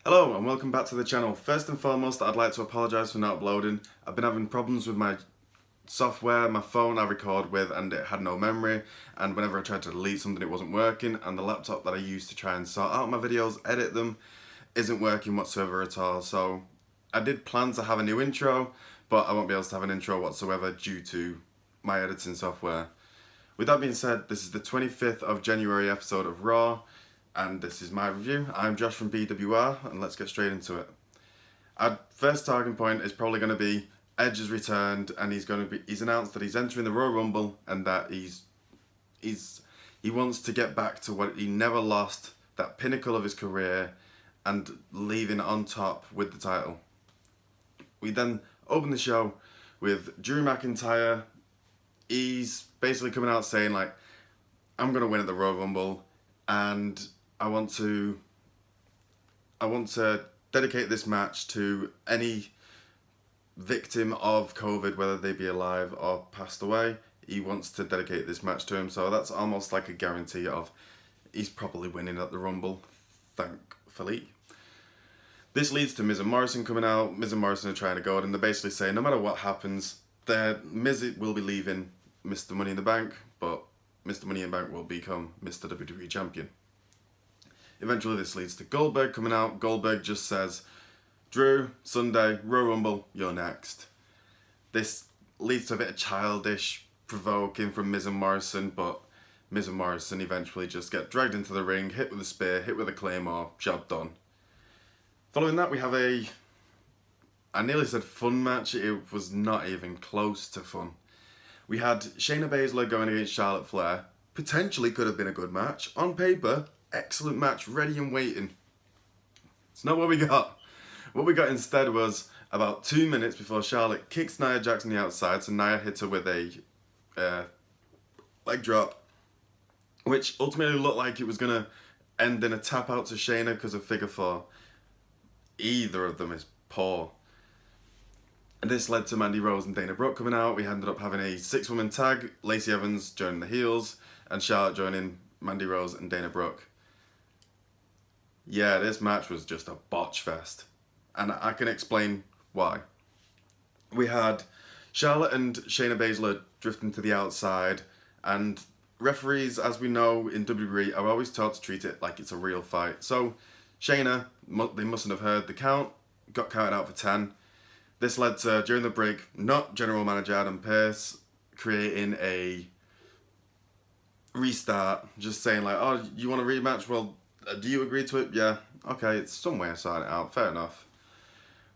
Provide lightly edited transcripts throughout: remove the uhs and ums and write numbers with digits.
Hello and welcome back to the channel. First and foremost, I'd like to apologise for not uploading. I've been having problems with my software, my phone I record with, and it had no memory, and whenever I tried to delete something it wasn't working, and the laptop that I use to try and sort out my videos, edit them, isn't working whatsoever at all. So I did plan to have a new intro, but I won't be able to have an intro whatsoever due to my editing software. With that being said, this is the 25th of January episode of Raw, and this is my review. I'm Josh from BWR, and let's get straight into it. Our first talking point is probably going to be Edge has returned, and he's announced that he's entering the Royal Rumble, and that he wants to get back to what he never lost, that pinnacle of his career, and leaving on top with the title. We then open the show with Drew McIntyre. He's basically coming out saying like, I'm going to win at the Royal Rumble, and I want to dedicate this match to any victim of COVID, whether they be alive or passed away. He wants to dedicate this match to him, so that's almost like a guarantee of he's probably winning at the Rumble, thankfully. This leads to Miz and Morrison coming out. Miz and Morrison are trying to go, and they're basically saying no matter what happens, Miz will be leaving Mr. Money in the Bank, but Mr. Money in the Bank will become Mr. WWE Champion. Eventually this leads to Goldberg coming out. Goldberg just says, Drew, Sunday, Royal Rumble, you're next. This leads to a bit of childish provoking from Miz and Morrison, but Miz and Morrison eventually just get dragged into the ring, hit with a spear, hit with a claymore, job done. Following that we have I nearly said fun match, it was not even close to fun. We had Shayna Baszler going against Charlotte Flair. Potentially could have been a good match. On paper, excellent match, ready and waiting. It's not what we got. What we got instead was about 2 minutes before Charlotte kicks Nia Jax on the outside, so Nia hits her with a leg drop, which ultimately looked like it was going to end in a tap out to Shayna because of figure 4. Either of them is poor. And this led to Mandy Rose and Dana Brooke coming out. We ended up having a 6-woman tag, Lacey Evans joining the heels, and Charlotte joining Mandy Rose and Dana Brooke. Yeah, this match was just a botch fest. And I can explain why. We had Charlotte and Shayna Baszler drifting to the outside, and referees, as we know in WWE, are always taught to treat it like it's a real fight. So Shayna, they mustn't have heard the count, got counted out for 10. This led to, during the break, not General Manager Adam Pearce creating a restart, just saying like, oh, you want a rematch? Well, do you agree to it? Yeah. Okay, it's some way of sorting it out. Fair enough.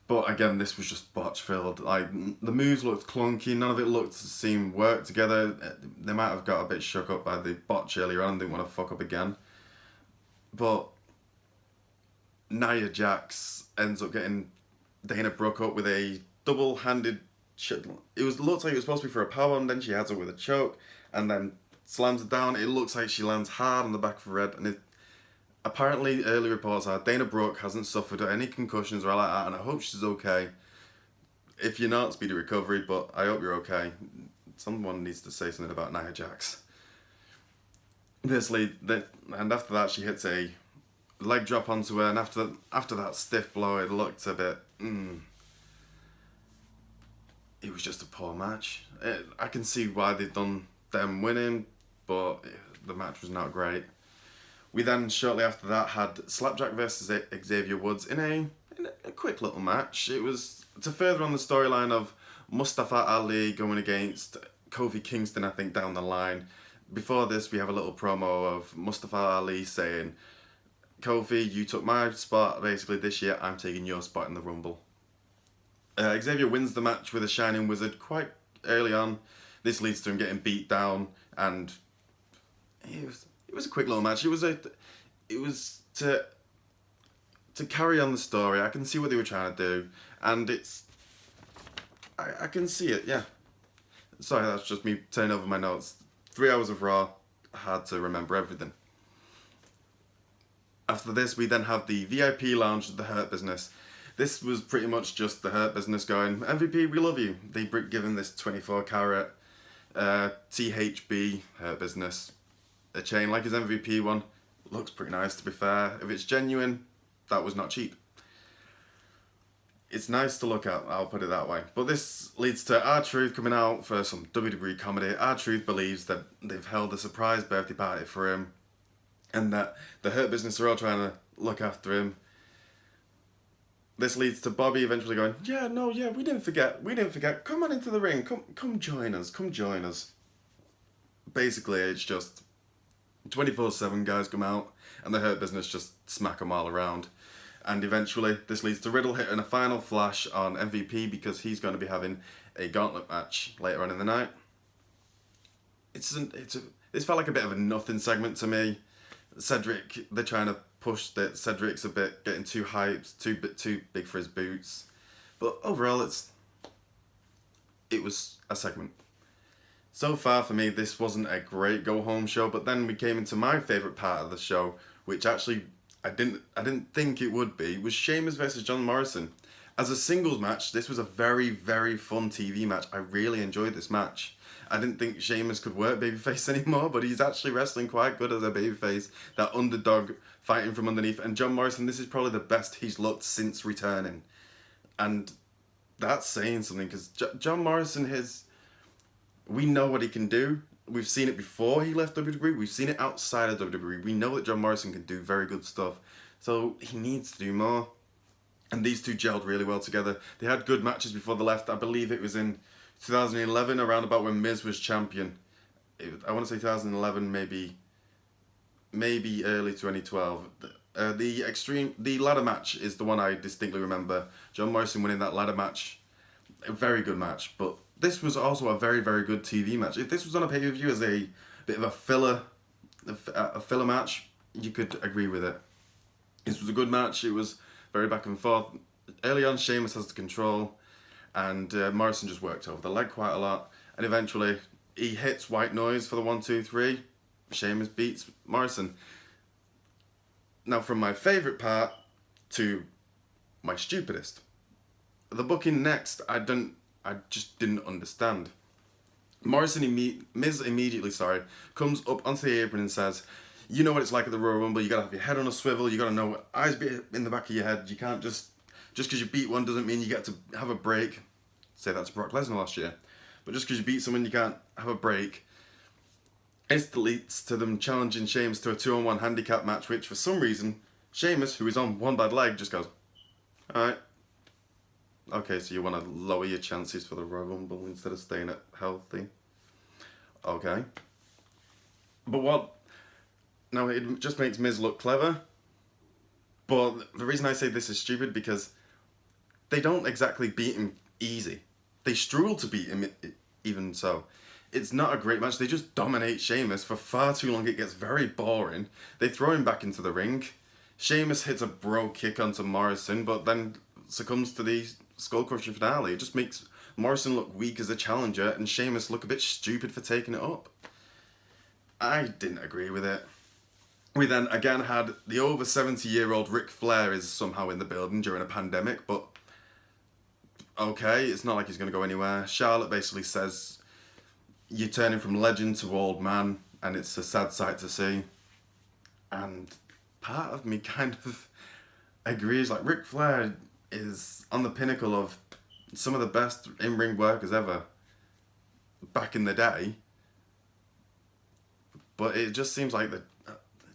But again, this was just botch filled. Like, the moves looked clunky. None of it looked to seem work together. They might have got a bit shook up by the botch earlier on and didn't want to fuck up again. But Nia Jax ends up getting Dana Brooke up with a double-handed looked like it was supposed to be for a powerbomb, then she has her with a choke, and then slams it down. It looks like she lands hard on the back of her head, and apparently early reports are Dana Brooke hasn't suffered any concussions or like that, and I hope she's okay. If you're not, speedy recovery, but I hope you're okay. Someone needs to say something about Nia Jax. And after that she hits a leg drop onto her, and after that stiff blow, it looked a bit. It was just a poor match. I can see why they've done them winning, but the match was not great. We then shortly after that had Slapjack versus Xavier Woods in a quick little match. It was to further on the storyline of Mustafa Ali going against Kofi Kingston, I think, down the line. Before this, we have a little promo of Mustafa Ali saying, Kofi, you took my spot basically this year, I'm taking your spot in the Rumble. Xavier wins the match with a Shining Wizard quite early on. This leads to him getting beat down, and it was a quick little match. It was to carry on the story. I can see what they were trying to do, and I can see it, yeah. Sorry, that's just me turning over my notes. 3 hours of Raw, hard to remember everything. After this, we then have the VIP lounge of the Hurt Business. This was pretty much just the Hurt Business going, MVP, we love you. They given this 24 carat THB Hurt Business a chain like his MVP one. Looks pretty nice, to be fair. If it's genuine, that was not cheap. It's nice to look at, I'll put it that way. But this leads to R-Truth coming out for some WWE comedy. R-Truth believes that they've held a surprise birthday party for him and that the Hurt Business are all trying to look after him. This leads to Bobby eventually going, yeah, we didn't forget. Come on into the ring, come join us. Basically, it's just 24/7 guys come out and the Hurt Business just smack them all around. And eventually, this leads to Riddle hitting a final flash on MVP because he's going to be having a gauntlet match later on in the night. This felt like a bit of a nothing segment to me. Cedric, they're trying to push that Cedric's a bit getting too hyped, too big for his boots. But overall, it was a segment. So far for me, this wasn't a great go-home show, but then we came into my favourite part of the show, which actually I didn't think it would be, was Sheamus versus John Morrison. As a singles match, this was a very, very fun TV match. I really enjoyed this match. I didn't think Sheamus could work babyface anymore, but he's actually wrestling quite good as a babyface. That underdog fighting from underneath. And John Morrison, this is probably the best he's looked since returning. And that's saying something, because John Morrison, we know what he can do. We've seen it before he left WWE. We've seen it outside of WWE. We know that John Morrison can do very good stuff. So he needs to do more. And these two gelled really well together. They had good matches before they left. I believe it was in 2011, around about when Miz was champion. I want to say 2011, maybe early 2012. The ladder match is the one I distinctly remember. John Morrison winning that ladder match. A very good match, but this was also a very, very good TV match. If this was on a pay-per-view as a bit of a filler match, you could agree with it. This was a good match. It was very back and forth. Early on, Sheamus has the control, and Morrison just worked over the leg quite a lot. And eventually, he hits White Noise for the 1-2-3. Sheamus beats Morrison. Now, from my favourite part to my stupidest. The booking next, I just didn't understand. Miz immediately, comes up onto the apron and says, you know what it's like at the Royal Rumble, you gotta have your head on a swivel, you gotta know eyes be in the back of your head, you can't just because you beat one doesn't mean you get to have a break. Say that to Brock Lesnar last year. But just because you beat someone, you can't have a break. It leads to them challenging Sheamus to a 2-on-1 handicap match, which for some reason, Sheamus, who is on one bad leg, just goes, alright. Okay, so you want to lower your chances for the Royal Rumble instead of staying at healthy. Okay. But now it just makes Miz look clever. But the reason I say this is stupid because they don't exactly beat him easy. They struggle to beat him even so. It's not a great match. They just dominate Sheamus for far too long. It gets very boring. They throw him back into the ring. Sheamus hits a bro kick onto Morrison, but then succumbs to the skull crushing finale. It just makes Morrison look weak as a challenger and Sheamus look a bit stupid for taking it up. I didn't agree with it. We then again had the over 70-year-old Ric Flair is somehow in the building during a pandemic, but okay, it's not like he's going to go anywhere. Charlotte basically says, you're turning from legend to old man, and it's a sad sight to see. And part of me kind of agrees, like Ric Flair is on the pinnacle of some of the best in-ring workers ever back in the day. But it just seems like they're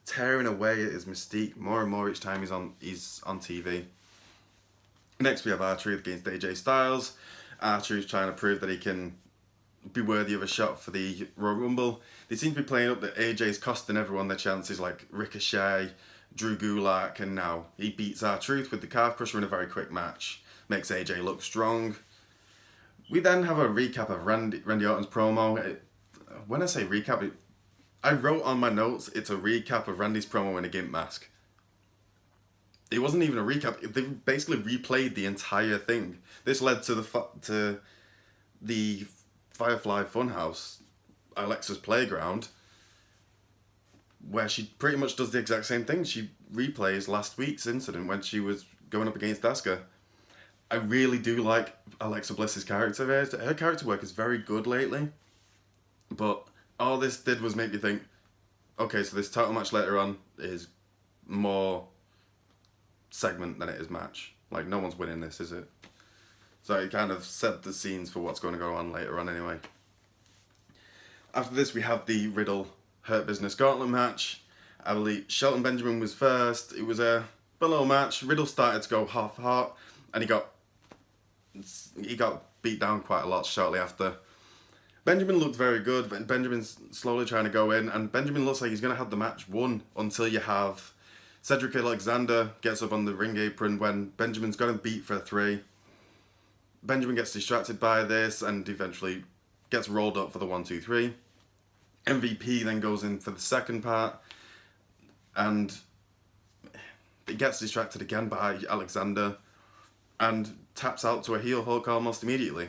tearing away at his mystique more and more each time he's on TV. Next we have R-Truth against AJ Styles. R-Truth trying to prove that he can be worthy of a shot for the Royal Rumble. They seem to be playing up that AJ's costing everyone their chances, like Ricochet, Drew Gulak, and now he beats R-Truth with the calf crusher in a very quick match. Makes AJ look strong. We then have a recap of Randy Orton's promo. When I say recap, I wrote on my notes, it's a recap of Randy's promo in a gimp mask. It wasn't even a recap. They basically replayed the entire thing. This led to the Firefly Funhouse, Alexa's Playground, where she pretty much does the exact same thing. She replays last week's incident when she was going up against Asuka. I really do like Alexa Bliss's character. Her character work is very good lately. But all this did was make me think, okay, so this title match later on is more segment than it is match. Like, no one's winning this, is it? So it kind of set the scenes for what's going to go on later on anyway. After this, we have the Riddle Hurt Business Gauntlet match. I believe Shelton Benjamin was first. It was a little match. Riddle started to go half-heart, and he got beat down quite a lot shortly after. Benjamin looked very good, but Benjamin's slowly trying to go in, and Benjamin looks like he's going to have the match won until you have Cedric Alexander gets up on the ring apron when Benjamin's got him beat for a 3. Benjamin gets distracted by this and eventually gets rolled up for the 1-2-3. MVP then goes in for the second part, and it gets distracted again by Alexander and taps out to a heel hook almost immediately.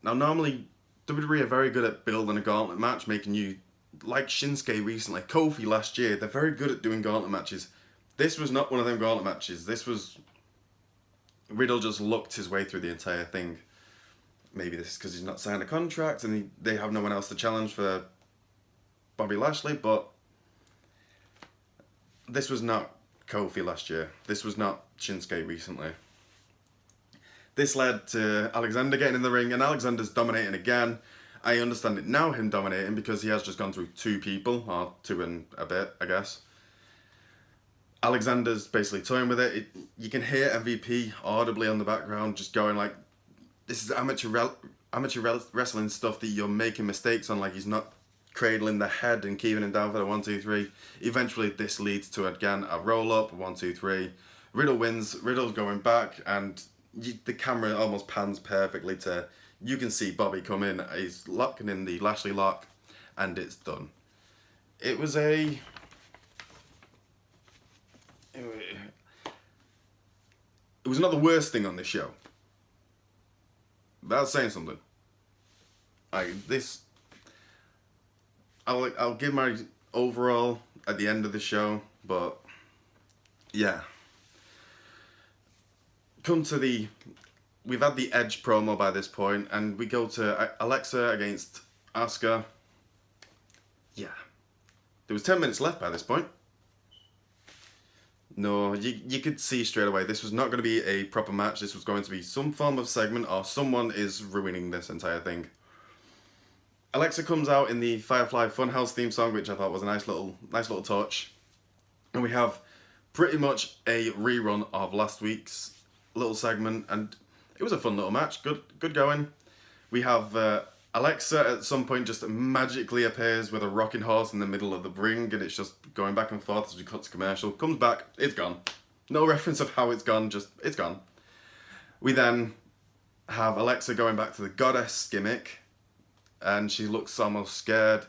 Now, normally WWE are very good at building a gauntlet match, making you, like Shinsuke recently, Kofi last year, they're very good at doing gauntlet matches. This was not one of them gauntlet matches. This was, Riddle just looked his way through the entire thing. Maybe this is because he's not signed a contract and they have no one else to challenge for Bobby Lashley, but this was not Kofi last year. This was not Shinsuke recently. This led to Alexander getting in the ring, and Alexander's dominating again. I understand it now, him dominating, because he has just gone through 2 people, or 2 and a bit, I guess. Alexander's basically toying with it. You can hear MVP audibly on the background, just going like, this is amateur wrestling stuff that you're making mistakes on, like he's not cradling the head and keeping him down for the 1-2-3. Eventually, this leads to, again, a roll-up, 1-2-3. Riddle wins, Riddle's going back, and the camera almost pans perfectly to, you can see Bobby come in, he's locking in the Lashley lock, and it's done. It was not the worst thing on this show. That's saying something. I'll give my overall at the end of the show, but yeah. We've had the Edge promo by this point, and we go to Alexa against Asuka. Yeah. There was 10 minutes left by this point. No, you could see straight away this was not going to be a proper match. This was going to be some form of segment, or someone is ruining this entire thing. Alexa comes out in the Firefly Funhouse theme song, which I thought was a nice little touch. And we have pretty much a rerun of last week's little segment, and it was a fun little match. Good going. We have Alexa at some point just magically appears with a rocking horse in the middle of the ring, and it's just going back and forth as we cut to commercial. Comes back, it's gone. No reference of how it's gone, just it's gone. We then have Alexa going back to the goddess gimmick, and she looks almost scared.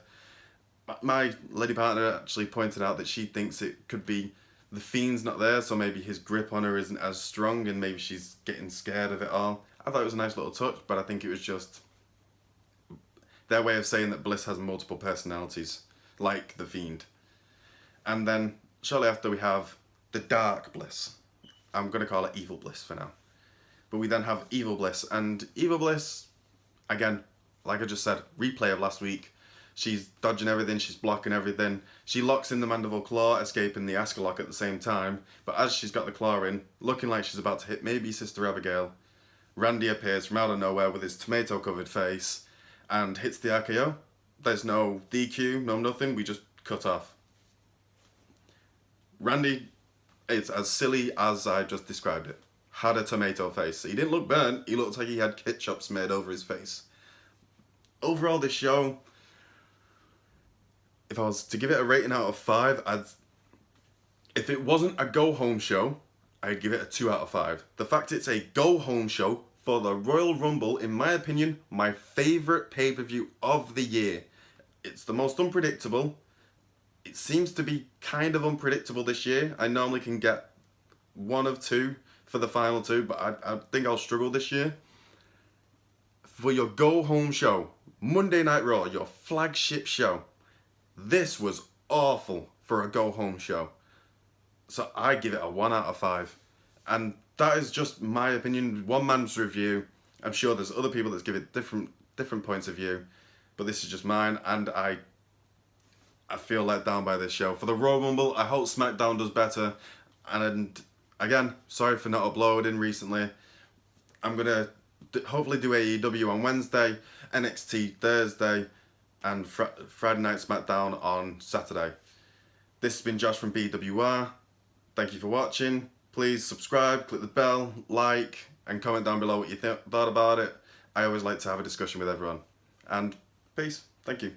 My lady partner actually pointed out that she thinks it could be the Fiend's not there, so maybe his grip on her isn't as strong, and maybe she's getting scared of it all. I thought it was a nice little touch, but I think it was just their way of saying that Bliss has multiple personalities, like the Fiend. And then, shortly after, we have the Dark Bliss. I'm going to call it Evil Bliss for now. But we then have Evil Bliss, and Evil Bliss, again, like I just said, replay of last week. She's dodging everything, she's blocking everything. She locks in the mandible claw, escaping the Asuka lock at the same time. But as she's got the claw in, looking like she's about to hit maybe Sister Abigail, Randy appears from out of nowhere with his tomato-covered face and hits the RKO. There's no DQ, no nothing, we just cut off. Randy, it's as silly as I just described it. Had a tomato face. He didn't look burnt, he looked like he had ketchup smeared over his face. Overall, this show, if I was to give it a rating out of 5, if it wasn't a go-home show, I'd give it a 2 out of 5. The fact it's a go-home show for the Royal Rumble, in my opinion, my favourite pay-per-view of the year. It's the most unpredictable. It seems to be kind of unpredictable this year. I normally can get 1 of 2 for the final 2, but I think I'll struggle this year. For your go-home show, Monday Night Raw, your flagship show, this was awful for a go-home show. So I give it a 1 out of 5. And that is just my opinion, one man's review. I'm sure there's other people that give it different points of view, but this is just mine, and I feel let down by this show. For the Royal Rumble, I hope SmackDown does better, and Again, sorry for not uploading recently. I'm going to hopefully do AEW on Wednesday, NXT Thursday, and Friday Night SmackDown on Saturday. This has been Josh from BWR. Thank you for watching. Please subscribe, click the bell, like, and comment down below what you thought about it. I always like to have a discussion with everyone. And peace. Thank you.